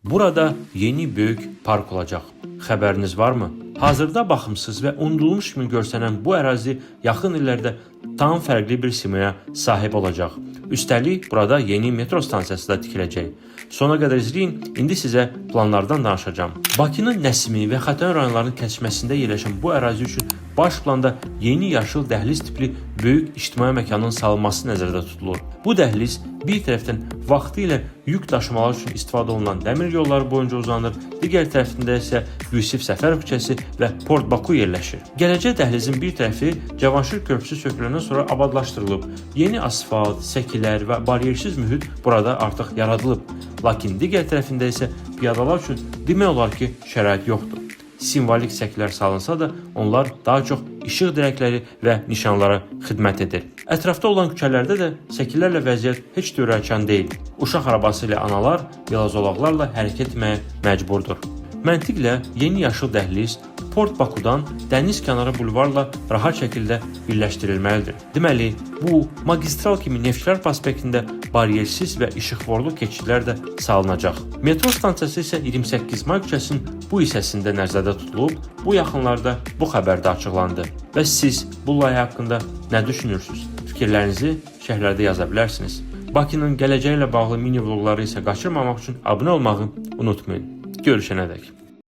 Burada yeni büyük park olacaq. Xəbəriniz varmı? Hazırda baxımsız və unudulmuş kimi görsənən bu ərazi yaxın illərdə tam fərqli bir simaya sahib olacaq. Üstəlik burada yeni metro stansiyası da tikiləcək. Sona qədər izləyin, indi sizə planlardan danışacağım. Bakının Nəsimi və Xətai rayonlarının kəsişməsində yerləşən bu ərazi üçün baş planda yeni yaşıl dəhliz tipli böyük ictimai məkanın salınması nəzərdə tutulur. Bu dəhliz bir tərəfdən vaxtilə yük daşımalar üçün istifadə olunan dəmir yolları boyunca uzanır, digər tərəfində isə Yusif Səfərov küçəsi və Port Baku yerləşir. Gələcək dəhlizin bir tərəfi Cavanşir körpüsü söküləndən sonra abadlaşdırılıb. Yeni asfalt, səkilər və bariyersiz mühit burada artıq yaradılıb. Lakin digər tərəfində isə piyadalar üçün demək olar ki, şərait yoxdur. Simvolik səkilər salınsa da, onlar daha çox işıq dirəkləri və nişanlara xidmət edir. Ətrafda olan küçələrdə də səkilərlə vəziyyət heç də ürəkacan deyil. Uşaq arabası ilə analar velozolaqlarla hərəkət etməyə məcburdur. Məntiqlə yeni yaşıl dəhliz Port Bakudan dəniz kənarı bulvarla rahat şəkildə birləşdirilməlidir. Deməli, bu magistral kimi Neftçilər prospektində bariyersiz və işıqforlu keçidlər də salınacaq. Metro stansiyası isə 28 May küçəsinin bu hissəsində nəzərdə tutulub, bu yaxınlarda bu xəbər də açıqlandı. Və siz bu layihə haqqında nə düşünürsünüz? Fikirlərinizi şərhlərdə yaza bilərsiniz. Bakının gələcəyi ilə bağlı mini vloqları isə qaçırmamaq üçün abunə olmağı unutmayın. Görüşənədək.